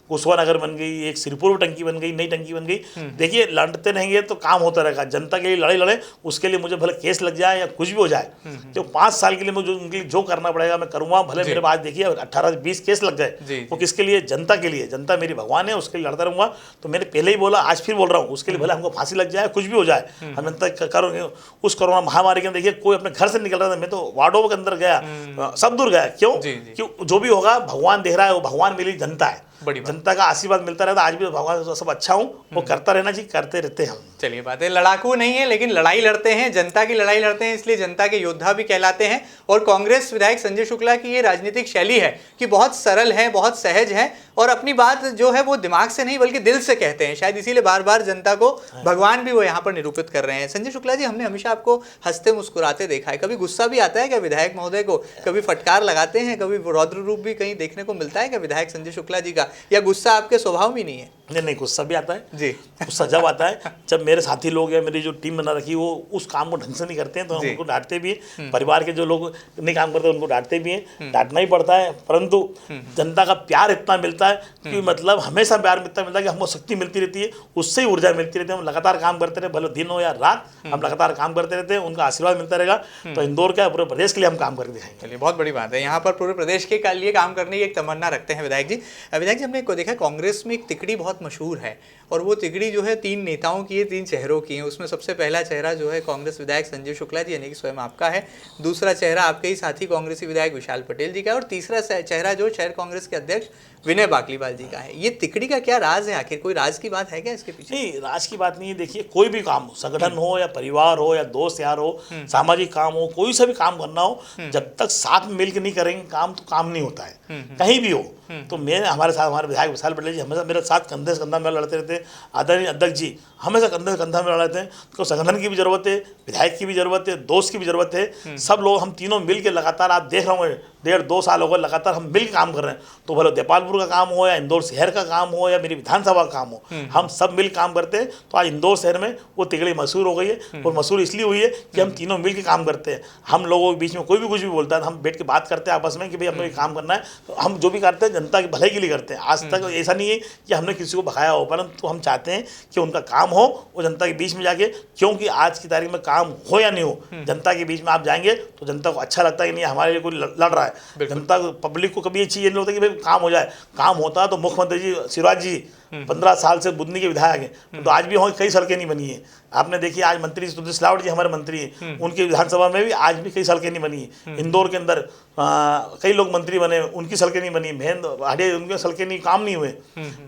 कुशवा नगर बन गई, एक सिरपुर में टंकी बन गई, नई टंकी बन गई। देखिए, लड़ते रहेंगे तो काम होता रहेगा। जनता के लिए लड़े, उसके लिए मुझे भले केस लग जाए या कुछ भी हो जाए, तो 5 साल के लिए मुझे उनके लिए जो करना पड़ेगा मैं करूँगा। भले मेरे पास देखिए 18-20 केस लग गए, वो किसके लिए? जनता के लिए। जनता मेरी भगवान है, उसके लिए लड़ता रहूंगा। तो मैंने पहले ही बोला, आज फिर बोल रहा हूँ, उसके लिए भले हमको फांसी लग जाए, कुछ भी हो जाए, हम जनता करोगे। उस कोरोना महामारी के अंदर देखिए कोई अपने घर से निकल रहा था, मैं तो वार्डों के अंदर गया, सब दूर गया। क्यों? जो भी होगा भगवान देख रहा है, वो भगवान मेरी जनता है। जनता का आशीर्वाद मिलता रहता। आज भी भगवान सब अच्छा हूँ, वो करता रहना चाहिए, करते रहते हैं हम। चलिए, बात है, लड़ाकू नहीं है लेकिन लड़ाई लड़ते हैं, जनता की लड़ाई लड़ते हैं, इसलिए जनता के योद्धा भी कहलाते हैं। और कांग्रेस विधायक संजय शुक्ला की ये राजनीतिक शैली है कि बहुत सरल है, बहुत सहज है और अपनी बात जो है वो दिमाग से नहीं बल्कि दिल से कहते हैं। शायद इसीलिए बार बार जनता को भगवान भी वो यहाँ पर निरूपित कर रहे हैं। संजय शुक्ला जी, हमने हमेशा आपको हंसते मुस्कुराते देखा है, कभी गुस्सा भी आता है क्या विधायक महोदय को? कभी फटकार लगाते हैं, कभी रौद्र रूप भी कहीं देखने को मिलता है क्या विधायक संजय शुक्ला जी का, या गुस्सा आपके स्वभाव में नहीं है? नहीं, गुस्सा भी आता है जी। गुस्सा जब आता है जब मेरे साथी लोग या मेरी जो टीम बना रखी वो उस काम को ढंग से नहीं करते हैं, तो हम उनको डांटते भी हैं। परिवार के जो लोग नहीं काम करते उनको डांटते भी हैं, डांटना ही पड़ता है। परंतु जनता का प्यार इतना मिलता है कि मतलब हमेशा प्यार इतना मिलता है कि हमको शक्ति मिलती रहती है, उससे ही ऊर्जा मिलती रहती है। हम लगातार काम करते रहे, भले दिन हो या रात, हम लगातार काम करते रहते हैं, उनका आशीर्वाद मिलता रहेगा। तो इंदौर क्या पूरे प्रदेश के लिए हम काम करके दिखाएंगे। चलिए, बहुत बड़ी बात है, यहाँ पर पूरे प्रदेश के लिए काम करने की एक तमन्ना रखते हैं विधायक जी। विधायक जी, हमने देखा कांग्रेस में एक तिकड़ी बहुत मशहूर है और वो तिकड़ी जो है 3 नेताओं की है, 3 चेहरों की है। उसमें सबसे पहला चेहरा जो है कांग्रेस विधायक संजय शुक्ला जी यानी कि स्वयं आपका है, दूसरा चेहरा आपके ही साथी कांग्रेसी विधायक विशाल पटेल जी का है और तीसरा चेहरा जो शहर कांग्रेस के अध्यक्ष विनय बाकलीवाल जी का है। ये तिकड़ी का क्या राज है? आखिर कोई राज की बात है क्या इसके पीछे? नहीं, राज की बात नहीं है। देखिए, कोई भी काम हो, संगठन हो या परिवार हो या दोस्त यार हो, सामाजिक काम हो, कोई सा भी काम करना हो, जब तक साथ में मिलकर नहीं करेंगे काम तो काम नहीं होता है, कहीं भी हो। तो मैं हमारे विधायक विशाल पटेल जी हमेशा मेरे साथ कंधे से कंधा में लड़ते रहते हैं। आदरणीय अध्यक्ष जी हमेशा कंधे से कंधा में लड़ते हैं। तो संगठन की भी जरूरत है, विधायक की भी जरूरत है, दोस्त की भी जरूरत है। सब लोग हम तीनों मिल के लगातार, आप देख रहे होंगे 1.5-2 साल हो गए लगातार हम मिल के काम कर रहे हैं। तो भले देपालपुर का काम हो या इंदौर शहर का काम हो या मेरी विधानसभा का काम हो, हम सब मिल काम करते हैं। तो आज इंदौर शहर में वो तिकड़ी मशहूर हो गई है और मशहूर इसलिए हुई है कि हम तीनों मिल के काम करते हैं। हम लोगों के बीच में कोई भी कुछ भी बोलता है, हम बैठ के बात करते हैं आपस में कि भाई हमें काम करना है। तो हम जो भी करते हैं जनता के भले के लिए करते हैं। आज तक ऐसा नहीं है कि हमने किसी को भगाया हो, परंतु हम चाहते हैं कि उनका काम हो वो जनता के बीच में जाके, क्योंकि आज की तारीख में काम हो या नहीं हो, जनता के बीच में आप जाएंगे तो जनता को अच्छा लगता है कि नहीं हमारे लिए कोई लड़ रहा है। जनता पब्लिक को कभी ये चीज़ नहीं होता कि भाई काम हो जाए। काम होता है तो मुख्यमंत्री जी शिवराज जी 15 साल से बुधनी के विधायक हैं, तो आज भी वहाँ कई सड़कें नहीं बनी है। आपने देखी आज मंत्री तुलसी सिलावट जी हमारे मंत्री हैं, उनकी विधानसभा में भी आज भी कई सड़कें नहीं बनी है। इंदौर के अंदर कई लोग मंत्री बने, उनकी सड़कें नहीं बनी, भाड़े उनके सड़कें नहीं, काम नहीं हुए।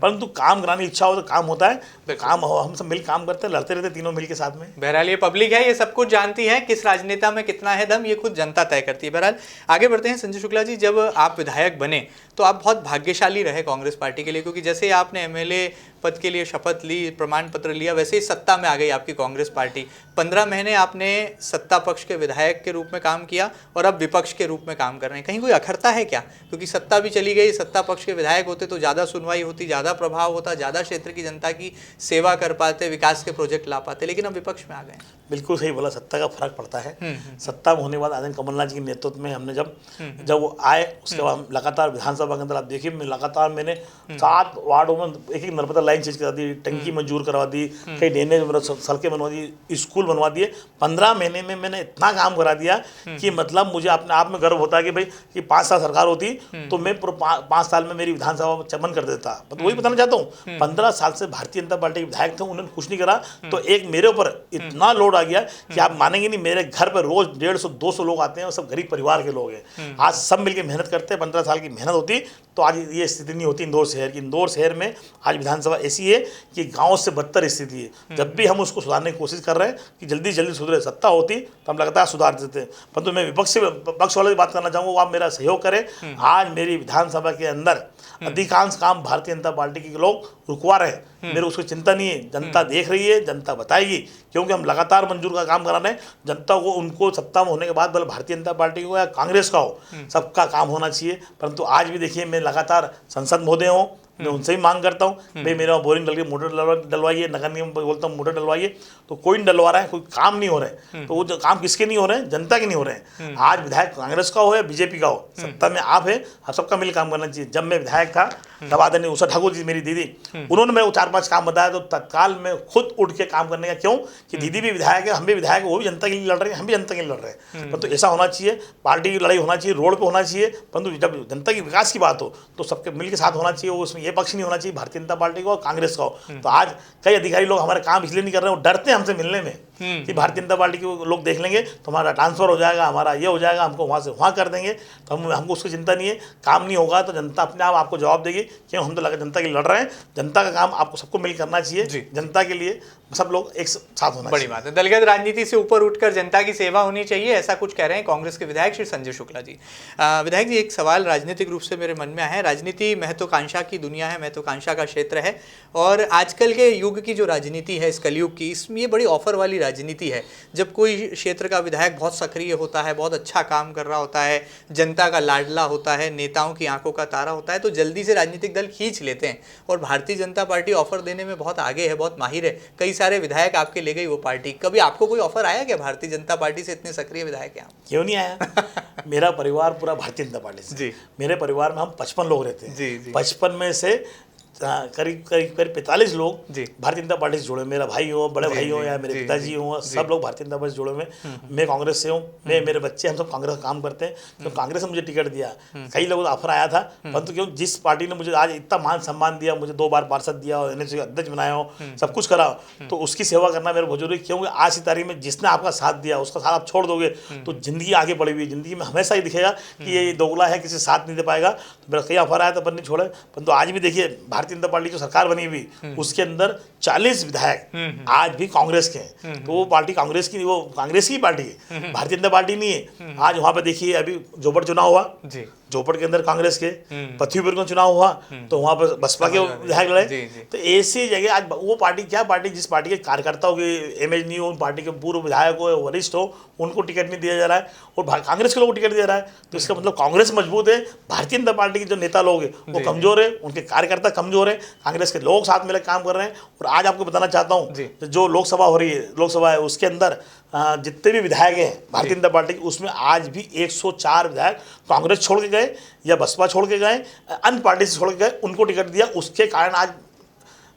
परंतु काम कराने की इच्छा हो तो काम होता है। काम हो, हम सब मिल काम करते हैं, लड़ते रहते तीनों मिल के साथ में। बहरहाल ये पब्लिक है, ये सब कुछ जानती है, किस राजनेता में कितना है दम ये खुद जनता तय करती है। बहरहाल आगे बढ़ते हैं। संजय शुक्ला जी, जब आप विधायक बने तो आप बहुत भाग्यशाली रहे कांग्रेस पार्टी के लिए, क्योंकि जैसे आपने एमएलए पद के लिए शपथ ली, प्रमाण पत्र लिया, वैसे ही सत्ता में आ गई आपकी कांग्रेस पार्टी। 15 महीने आपने सत्ता पक्ष के विधायक के रूप में काम किया और अब विपक्ष के रूप में काम कर रहे हैं। कहीं कोई अखरता है क्या? क्योंकि सत्ता भी चली गई, सत्ता पक्ष के विधायक होते तो ज़्यादा सुनवाई होती, ज़्यादा प्रभाव होता, ज़्यादा क्षेत्र की जनता की सेवा कर पाते, विकास के प्रोजेक्ट ला पाते, लेकिन अब विपक्ष में आ गए। बिल्कुल सही बोला, सत्ता का फर्क पड़ता है। सत्ता में होने के बाद आदरणीय कमलनाथ जी के नेतृत्व में हमने जब वो आए, उसके बाद हम लगातार विधानसभा के अंदर आप देखिए लगातार मैंने 7 वार्डों में एक नर्मदा लाइन चेंज करा दी, टंकी मंजूर करवा दी, कई ड्रेनेज सड़कें बनवा दी, स्कूल बनवा दिए। 15 महीने में मैंने इतना काम करा दिया कि मतलब मुझे अपने आप में गर्व होता है कि भाई कि 5 साल सरकार होती तो मैं 5 साल में मेरी विधानसभा चमन कर देता। तो वही बताना चाहता हूँ, 15 साल से भारतीय जनता पार्टी के विधायक थे, उन्होंने कुछ नहीं करा। तो एक मेरे ऊपर इतना लोड आ गया कि आप मानेंगे नहीं, मेरे घर पर रोज 150-200 लोग आते हैं और सब गरीब परिवार के लोग हैं। आज सब मिलकर मेहनत करते हैं। 15 साल की मेहनत होती तो आज ये स्थिति नहीं होती इंदौर शहर की। इंदौर शहर में आज विधानसभा ऐसी है कि गांव से बदतर स्थिति है। जब भी हम उसको सुधारने की कोशिश कर रहे हैं कि जल्दी जल्दी सुधरे, सत्ता होती तो हम लगातार सुधार देते हैं। परंतु मैं पक्ष वाले की बात करना चाहूँगा, वो आप मेरा सहयोग करें। आज मेरी विधानसभा के अंदर अधिकांश काम भारतीय जनता पार्टी के लोग रुकवा रहे हैं। मेरे उसकी चिंता नहीं है, जनता देख रही है, जनता बताएगी, क्योंकि हम लगातार मंजूर का काम करा रहे हैं। जनता को उनको सत्ता में होने के बाद भले भारतीय जनता पार्टी को या कांग्रेस का हो, सबका काम होना चाहिए। परंतु आज भी देखिए मैं लगातार संसद महोदय हूँ, मैं उनसे भी मांग करता हूँ भाई मेरा बोरिंग डल गई, मोटर डलवाइए, नगर निगम बोलता हूँ मोटर डलवाइए, तो कोई नहीं डलवा रहा है, कोई काम नहीं हो रहे हैं। तो वो जो काम किसके नहीं हो रहे हैं? जनता के नहीं हो रहे हैं। आज विधायक कांग्रेस का हो या बीजेपी का हो, सत्ता में आप है, हम सबका मिल काम करना चाहिए। जब मैं विधायक था तब आदरणीय उषा ठाकुर जी मेरी दीदी, उन्होंने मेरे को 4-5 काम बताया तो तत्काल में खुद उठ के काम करने का, क्यों कि दीदी भी विधायक है, हम भी विधायक है, वो भी जनता के लिए लड़ रहे हैं, हम भी जनता के लिए लड़ रहे हैं। परंतु ऐसा होना चाहिए, पार्टी की लड़ाई होना चाहिए, रोड पे होना चाहिए, परंतु जब जनता की विकास की बात हो तो सबके मिल के साथ होना चाहिए। उसमें ये पक्ष नहीं होना चाहिए भारतीय जनता पार्टी को और कांग्रेस का हो। तो आज कई अधिकारी लोग हमारे काम इसलिए नहीं कर रहे हैं, वो डरते हैं हमसे मिलने में कि भारतीय जनता पार्टी के लोग देख लेंगे तो हमारा ट्रांसफर हो जाएगा, हमारा ये हो जाएगा, हमको वहाँ से वहाँ कर देंगे, तो हमको उसकी चिंता नहीं है। काम नहीं होगा तो जनता अपने आप आपको जवाब देगी, क्यों हम तो लगा जनता के लिए लड़ रहे हैं, जनता का काम आपको सबको मिल करना चाहिए, जनता के लिए सब लोग एक साथ होना बड़ी बात है। दलगत राजनीति से ऊपर उठकर जनता की सेवा होनी चाहिए, ऐसा कुछ कह रहे हैं कांग्रेस के विधायक श्री संजय शुक्ला जी। विधायक जी, एक सवाल राजनीतिक रूप से मेरे मन में आया है। राजनीति महत्वाकांक्षा की दुनिया है, महत्वाकांक्षा का क्षेत्र है, और आजकल के युग की जो राजनीति है, इस कलयुग की, इसमें ये बड़ी ऑफर वाली राजनीति है। जब कोई क्षेत्र का विधायक बहुत सक्रिय होता है, बहुत अच्छा काम कर रहा होता है, जनता का लाडला होता है, नेताओं की आंखों का तारा होता है, तो जल्दी से राजनीतिक दल खींच लेते हैं। और भारतीय जनता पार्टी ऑफर देने में बहुत आगे है, बहुत माहिर है। कई सारे विधायक आपके ले गई वो पार्टी। कभी आपको कोई ऑफर आया क्या भारतीय जनता पार्टी से? इतने सक्रिय विधायक हैं आप। क्यों नहीं आया? मेरा परिवार पूरा भारतीय जनता पार्टी से जी। मेरे परिवार में हम 55 लोग रहते हैं जी। 55 में से करीब 45 लोग भारतीय जनता पार्टी से जुड़े। मेरा भाई हो, बड़े भाई हो, या मेरे पिताजी हो, सब लोग भारतीय जनता पार्टी से जुड़े हुए। मैं कांग्रेस से हूँ, मेरे बच्चे, हम सब कांग्रेस का काम करते हैं। तो कांग्रेस ने मुझे टिकट दिया, कई लोगों को ऑफर आया था, परंतु क्यों जिस पार्टी ने मुझे आज इतना मान सम्मान दिया, मुझे 2 बार पार्षद दिया, NHC का अध्यक्ष बनाया हो, सब कुछ करा, तो उसकी सेवा करना मेरे बहुत जरूरी। क्योंकि आज की तारीख में जिसने आपका साथ दिया, उसका साथ आप छोड़ दोगे तो जिंदगी आगे बढ़ी हुई। जिंदगी में हमेशा ही दिखेगा कि ये दोगला है, किसी साथ नहीं दे पाएगा। तो मेरा कई ऑफर आया था पर नहीं छोड़े। परंतु आज भी देखिए भारतीय जनता पार्टी जो सरकार बनी हुई, उसके अंदर 40 विधायक आज भी कांग्रेस के हैं। तो वो पार्टी कांग्रेस की, वो कांग्रेस की पार्टी है, भारतीय जनता पार्टी नहीं है। आज वहां पे देखिए अभी जोपड़ चुनाव हुआ, जोपड़ के अंदर कांग्रेस के, पृथ्वीपुर का चुनाव हुआ तो वहां पर बसपा के विधायक लड़े। तो ऐसी जगह आज वो पार्टी, क्या पार्टी, जिस पार्टी के कार्यकर्ताओं की इमेज नहीं हो, उन पार्टी के पूर्व विधायक हो, वरिष्ठ हो, उनको टिकट नहीं दिया जा रहा है, और कांग्रेस के लोगों को टिकट दिया रहा है। तो इसका मतलब कांग्रेस मजबूत है, भारतीय जनता पार्टी के जो नेता लोग हैं वो कमजोर है, उनके कार्यकर्ता कमजोर है, कांग्रेस के लोग साथ मिलकर काम कर रहे हैं। और आज आपको बताना चाहता हूँ, जो लोकसभा हो रही है, लोकसभा है, उसके अंदर जितने भी विधायक हैं भारतीय जनता पार्टी के, उसमें आज भी 104 विधायक कांग्रेस छोड़ के गए या बसपा छोड़ के गए, अन्य पार्टी से छोड़ के गए, उनको टिकट दिया। उसके कारण आज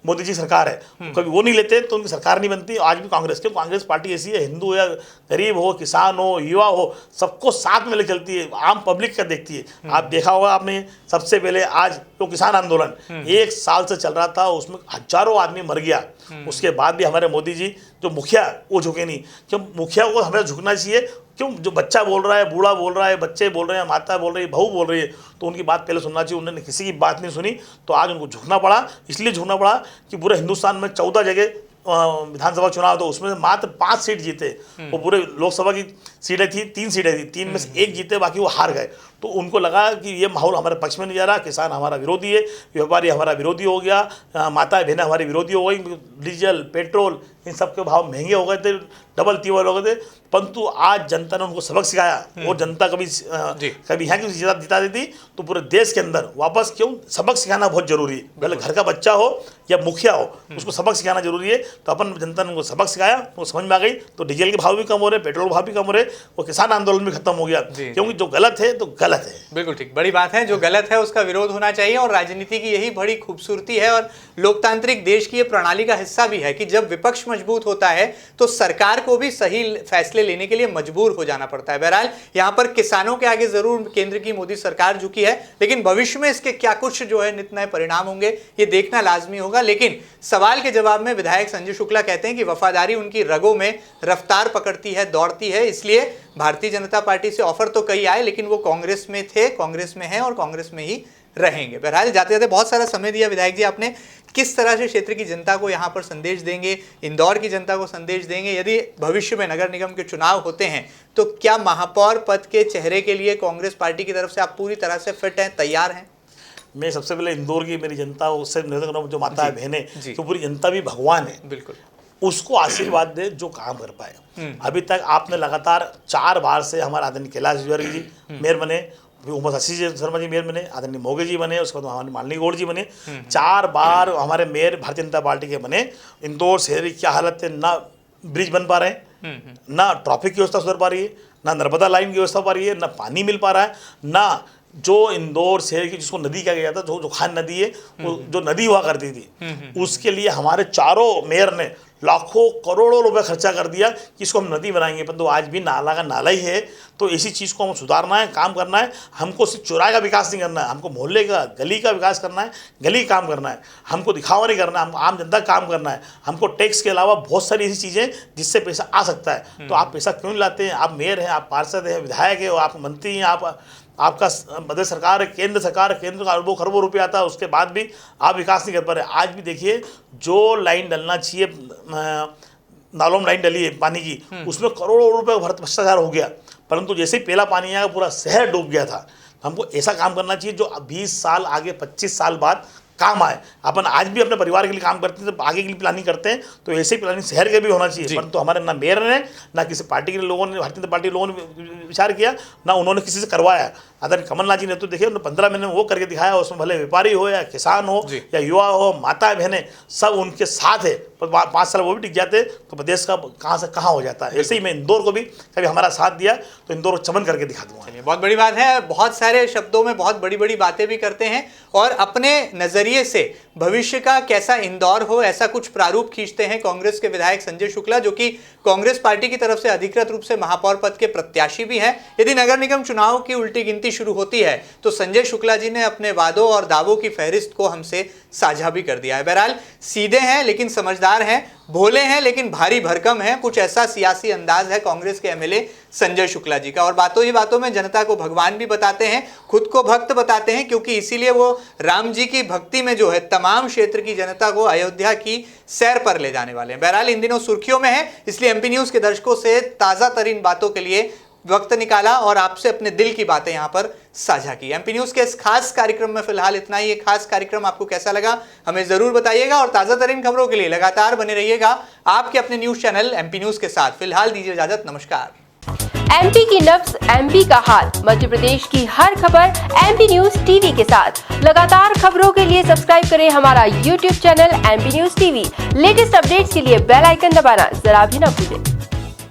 मोदी जी सरकार है। कभी वो नहीं लेते तो उनकी सरकार नहीं बनती। आज भी कांग्रेस, क्यों? कांग्रेस पार्टी ऐसी है, हिंदू या गरीब हो, किसान हो, युवा हो, सबको साथ में ले चलती है, आम पब्लिक का देखती है। आप देखा होगा आपने, सबसे पहले आज तो किसान आंदोलन 1 साल से चल रहा था, उसमें हजारों आदमी मर गया। उसके बाद भी हमारे मोदी जी जो मुखिया, वो झुके नहीं। क्यों? मुखिया को हमें झुकना चाहिए। क्यों? जो बच्चा बोल रहा है, बूढ़ा बोल रहा है, बच्चे बोल रहे हैं, माता बोल रही है, बहू बोल रही है, तो उनकी बात पहले सुनना चाहिए। उन्होंने किसी की बात नहीं सुनी, तो आज उनको झुकना पड़ा। इसलिए झुकना पड़ा कि पूरे हिंदुस्तान में 14 जगह विधानसभा चुनाव, तो उसमें मात्र 5 सीट जीते। वो पूरे लोकसभा की सीटें थी, 3 सीटें थी, 3 में से 1 जीते, बाकी वो हार गए। तो उनको लगा कि ये माहौल हमारे पक्ष में नहीं जा रहा, किसान हमारा विरोधी है, व्यापारी हमारा विरोधी हो गया, माता बहनें हमारी विरोधी हो गई, डीजल पेट्रोल इन सब के भाव महंगे हो गए थे, डबल तीबल हो गए थे। परंतु आज जनता ने उनको सबक सिखाया, और जनता कभी यहाँ की जिता देती तो पूरे देश के अंदर वापस, क्यों? सबक सिखाना बहुत जरूरी है। भले घर का बच्चा हो या मुखिया हो, उसको सबक सिखाना जरूरी है। तो अपन जनता ने उनको सबक सिखाया, वो समझ में आ गई, तो डीजल के भाव भी कम हो रहे, पेट्रोल भाव भी कम हो रहे, और किसान आंदोलन भी खत्म हो गया। क्योंकि जो गलत है तो गलत है। बिल्कुल ठीक, बड़ी बात है। जो गलत है उसका विरोध होना चाहिए, और राजनीति की यही बड़ी खूबसूरती है, और लोकतांत्रिक देश की ये प्रणाली का हिस्सा भी है कि जब विपक्ष मजबूत होता है तो सरकार को भी सही फैसले लेने के लिए मजबूर हो जाना पड़ता है। बहरहाल यहाँ पर किसानों के आगे जरूर केंद्र की मोदी सरकार झुकी है, लेकिन भविष्य में इसके क्या कुछ जो है नित नए परिणाम होंगे ये देखना लाजमी होगा। लेकिन सवाल के जवाब में विधायक संजय शुक्ला कहते हैं कि वफादारी उनकी रगों में रफ्तार पकड़ती है, दौड़ती है, इसलिए भारतीय जनता पार्टी से ऑफर तो कई आए, लेकिन वो कांग्रेस में थे, कांग्रेस में हैं और कांग्रेस में ही रहेंगे। बहरहाल जाते जाते बहुत सारा समय दिया विधायक जी आपने। किस तरह से क्षेत्र की जनता को यहाँ पर संदेश देंगे, इंदौर की जनता को संदेश देंगे? यदि भविष्य में नगर निगम के चुनाव होते हैं तो क्या महापौर पद के चेहरे के लिए कांग्रेस पार्टी की तरफ से आप पूरी तरह से फिट हैं, तैयार हैं? मैं सबसे पहले इंदौर की मेरी जनता, उससे निवेदन कर रहा हूँ, जो माता बहनें, तो पूरी जनता भी भगवान है, बिल्कुल, उसको आशीर्वाद दे जो काम कर पाए। अभी तक आपने लगातार 4 बार से हमारे आदरणीय कैलाश विजयवर्गीय जी मेयर बने, उमा शशि शर्मा जी मेयर बने, आदरणीय मोगे जी बने, उसके बाद हमारे माननीय गौड़ जी बने। 4 बार हमारे मेयर भारतीय जनता पार्टी के बने। इंदौर शहर की क्या हालत है, ना ब्रिज बन पा रहे हैं, ना ट्रैफिक की व्यवस्था सुधर पा रही है, ना नर्मदा लाइन की व्यवस्था हो पा रही है, ना पानी मिल पा रहा है, ना जो इंदौर शहर की जिसको नदी कहा गया था, जो खान नदी है, वो जो नदी हुआ करती थी, उसके लिए हमारे चारों मेयर ने लाखों करोड़ों रुपए खर्चा कर दिया कि इसको हम नदी बनाएंगे, परंतु तो आज भी नाला का नाला ही है। तो ऐसी चीज़ को हम सुधारना है, काम करना है। हमको सिर्फ चौराहे का विकास नहीं करना है, हमको मोहल्ले का, गली का विकास करना है, गली का काम करना है। हमको दिखावा नहीं करना है, हम आम जनता का काम करना है। हमको टैक्स के अलावा बहुत सारी ऐसी चीज़ें जिससे पैसा आ सकता है। तो आप पैसा क्यों नहीं लाते हैं? आप मेयर हैं, आप पार्षद हैं, विधायक है, आप मंत्री हैं, आपका मध्य सरकार है, केंद्र सरकार है, केंद्र का अरबों खरबों रुपये आता है, उसके बाद भी आप विकास नहीं कर पा रहे। आज भी देखिए, जो लाइन डलना चाहिए, नालों में लाइन डली है पानी की, उसमें करोड़ों रुपये का भ्रष्टाचार हो गया, परंतु जैसे ही पहला पानी आया पूरा शहर डूब गया था। हमको ऐसा काम करना चाहिए जो 20 साल आगे, 25 साल बाद काम आए। अपन आज भी अपने परिवार के लिए काम करते हैं, तो आगे के लिए प्लानिंग करते हैं, तो ऐसे ही प्लानिंग शहर के भी होना चाहिए। परंतु हमारे ना मेयर ने, ना किसी पार्टी के लोगों ने, भारतीय जनता पार्टी के लोगों ने विचार किया, ना उन्होंने किसी से करवाया। आदरणीय कमलनाथ जी ने तो देखिए, उन्होंने 15 महीने में वो करके दिखाया। उसमें भले व्यापारी हो या किसान हो या युवा हो, माता बहनें, सब उनके साथ है। पर 5 साल वो भी टिक जाते तो प्रदेश का कहाँ से कहाँ हो जाता है। ऐसे ही मैं इंदौर को भी कभी हमारा साथ दिया तो इंदौर को चमन करके दिखा दूंगा। बहुत बड़ी बात है। बहुत सारे शब्दों में बहुत बड़ी बड़ी बातें भी करते हैं और अपने नजरिए से भविष्य का कैसा इंदौर हो, ऐसा कुछ प्रारूप खींचते हैं कांग्रेस के विधायक संजय शुक्ला, जो कि कांग्रेस पार्टी की तरफ से अधिकृत रूप से महापौर पद के प्रत्याशी भी हैं। यदि नगर निगम चुनाव की उल्टी गिनती शुरू होती है तो संजय शुक्ला जी ने अपने वादों और दावों की फहरिस्त को हमसे साझा भी कर दिया है। बहरहाल सीधे हैं लेकिन समझदार हैं, भोले हैं लेकिन भारी भरकम हैं, कुछ ऐसा सियासी अंदाज है कांग्रेस के एमएलए संजय शुक्ला जी का। और बातों ही बातों में जनता को भगवान भी बताते हैं, खुद को भक्त बताते हैं, क्योंकि इसीलिए वो राम जी की भक्ति में जो है तमाम क्षेत्र की जनता को अयोध्या की सैर पर ले जाने वाले हैं। बहरहाल इन दिनों सुर्खियों में है, इसलिए एमपी न्यूज के दर्शकों से ताज़ा तरीन बातों के लिए वक्त निकाला और आपसे अपने दिल की बातें यहां पर साझा की। एमपी न्यूज के इस खास कार्यक्रम में फिलहाल इतना ही। ये खास कार्यक्रम आपको कैसा लगा हमें जरूर बताइएगा और ताज़ा तरीन खबरों के लिए लगातार बने रहिएगा आपके अपने न्यूज चैनल एमपी न्यूज के साथ। फिलहाल दीजिए इजाजत, नमस्कार। एमपी की नब्ज, एमपी का हाल, मध्य प्रदेश की हर खबर एमपी न्यूज टीवी के साथ। लगातार खबरों के लिए सब्सक्राइब करें हमारा YouTube channel MP news TV. Latest updates के लिए बेल आइकन दबाना जरा भी न भूलें।